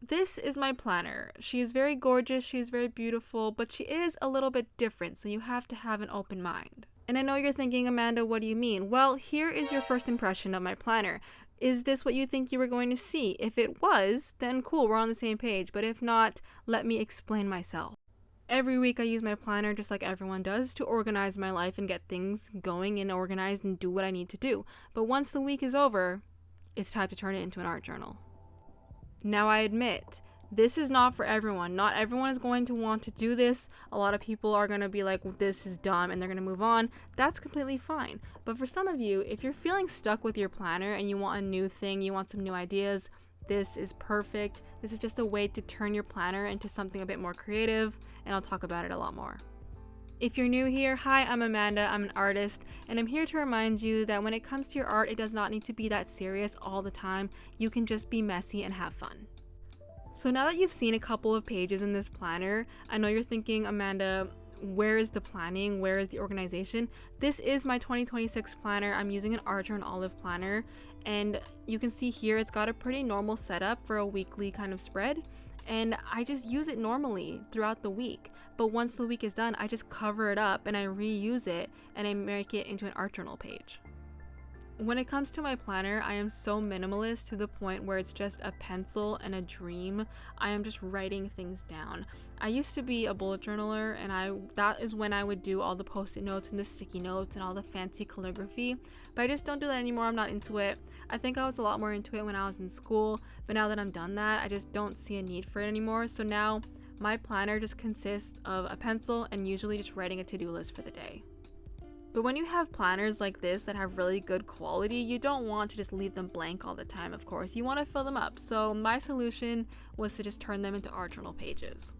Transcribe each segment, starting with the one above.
This is my planner. She is very gorgeous, she is very beautiful, but she is a little bit different, so you have to have an open mind. And I know you're thinking, Amanda, what do you mean? Well, here is your first impression of my planner. Is this what you think you were going to see? If it was, then cool, we're on the same page. But if not, let me explain myself. Every week I use my planner just like everyone does to organize my life and get things going and organized and do what I need to do. But once the week is over, it's time to turn it into an art journal. Now I admit, this is not for everyone. Not everyone is going to want to do this. A lot of people are going to be like, well, this is dumb, and they're going to move on. That's completely fine. But for some of you, if you're feeling stuck with your planner and you want a new thing, you want some new ideas, this is perfect. This is just a way to turn your planner into something a bit more creative, and I'll talk about it a lot more. If you're new here, hi, I'm Amanda, I'm an artist, and I'm here to remind you that when it comes to your art, it does not need to be that serious all the time. You can just be messy and have fun. So now that you've seen a couple of pages in this planner, I know you're thinking, Amanda, where is the planning? Where is the organization? This is my 2026 planner. I'm using an Archer and Olive planner, and you can see here it's got a pretty normal setup for a weekly kind of spread. And I just use it normally throughout the week. But once the week is done, I just cover it up and I reuse it and I make it into an art journal page. When it comes to my planner, I am so minimalist to the point where it's just a pencil and a dream. I am just writing things down. I used to be a bullet journaler, and that is when I would do all the post-it notes and the sticky notes and all the fancy calligraphy, but I just don't do that anymore. I'm not into it. I think I was a lot more into it when I was in school, but now that I'm done that, I just don't see a need for it anymore. So now my planner just consists of a pencil and usually just writing a to-do list for the day. But when you have planners like this that have really good quality, you don't want to just leave them blank all the time, of course. You want to fill them up. So my solution was to just turn them into art journal pages.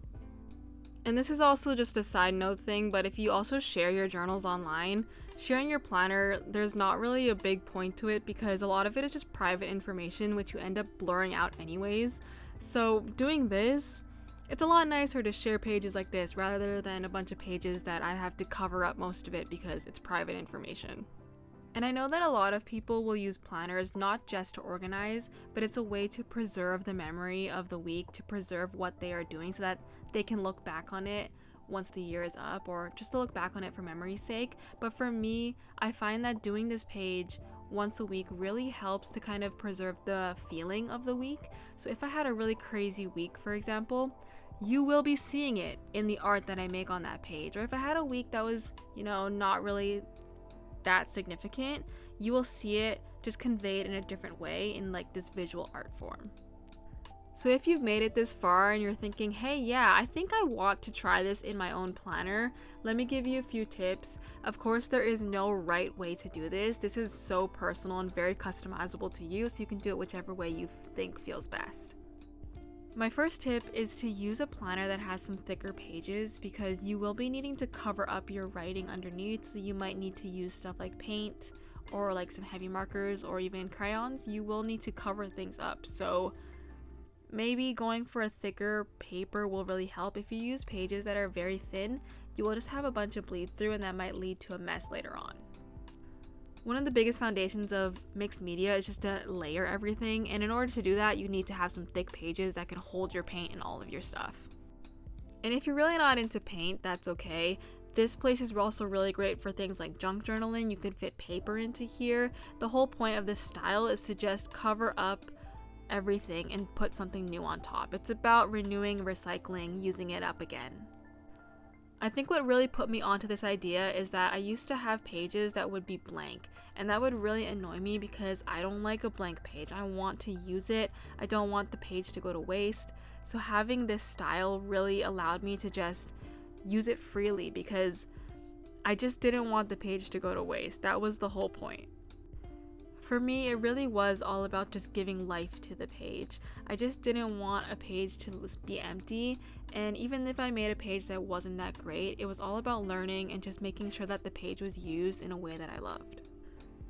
And this is also just a side note thing, but if you also share your journals online, sharing your planner, there's not really a big point to it because a lot of it is just private information, which you end up blurring out anyways. So doing this, it's a lot nicer to share pages like this rather than a bunch of pages that I have to cover up most of it because it's private information. And I know that a lot of people will use planners not just to organize, but it's a way to preserve the memory of the week, to preserve what they are doing so that they can look back on it once the year is up, or just to look back on it for memory's sake. But for me, I find that doing this page once a week really helps to kind of preserve the feeling of the week. So if I had a really crazy week, for example, you will be seeing it in the art that I make on that page. Or if I had a week that was, not really that significant, you will see it just conveyed in a different way in like this visual art form. So if you've made it this far and you're thinking, hey, yeah, I think I want to try this in my own planner, let me give you a few tips. Of course, there is no right way to do this. This is so personal and very customizable to you, so you can do it whichever way you think feels best. My first tip is to use a planner that has some thicker pages because you will be needing to cover up your writing underneath, so you might need to use stuff like paint or like some heavy markers or even crayons. You will need to cover things up, so maybe going for a thicker paper will really help. If you use pages that are very thin, you will just have a bunch of bleed through and that might lead to a mess later on. One of the biggest foundations of mixed media is just to layer everything, and in order to do that, you need to have some thick pages that can hold your paint and all of your stuff. And if you're really not into paint, that's okay. This place is also really great for things like junk journaling. You could fit paper into here. The whole point of this style is to just cover up everything and put something new on top. It's about renewing, recycling, using it up again. I think what really put me onto this idea is that I used to have pages that would be blank, and that would really annoy me because I don't like a blank page. I want to use it. I don't want the page to go to waste. So having this style really allowed me to just use it freely because I just didn't want the page to go to waste. That was the whole point. For me, it really was all about just giving life to the page. I just didn't want a page to be empty, and even if I made a page that wasn't that great, it was all about learning and just making sure that the page was used in a way that I loved.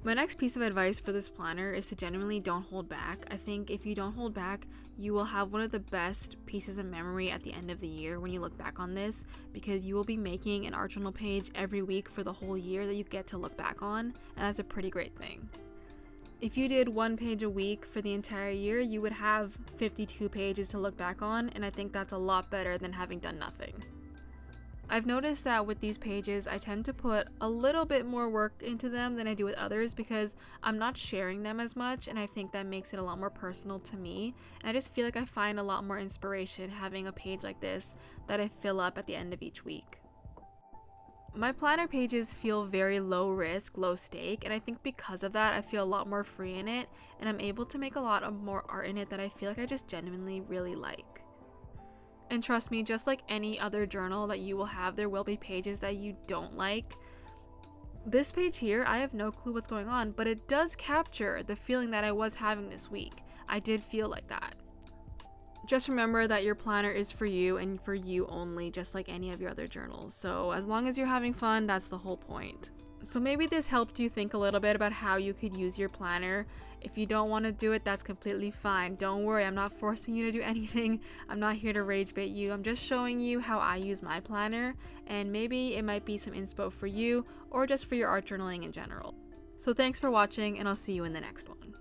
My next piece of advice for this planner is to genuinely don't hold back. I think if you don't hold back, you will have one of the best pieces of memory at the end of the year when you look back on this, because you will be making an art journal page every week for the whole year that you get to look back on, and that's a pretty great thing. If you did 1 page a week for the entire year, you would have 52 pages to look back on, and I think that's a lot better than having done nothing. I've noticed that with these pages, I tend to put a little bit more work into them than I do with others because I'm not sharing them as much, and I think that makes it a lot more personal to me. And I just feel like I find a lot more inspiration having a page like this that I fill up at the end of each week. My planner pages feel very low risk, low stake, and I think because of that, I feel a lot more free in it, and I'm able to make a lot of more art in it that I feel like I just genuinely really like. And trust me, just like any other journal that you will have, there will be pages that you don't like. This page here, I have no clue what's going on, but it does capture the feeling that I was having this week. I did feel like that. Just remember that your planner is for you and for you only, just like any of your other journals. So as long as you're having fun, that's the whole point. So maybe this helped you think a little bit about how you could use your planner. If you don't want to do it, that's completely fine. Don't worry, I'm not forcing you to do anything. I'm not here to rage bait you. I'm just showing you how I use my planner, and maybe it might be some inspo for you or just for your art journaling in general. So thanks for watching, and I'll see you in the next one.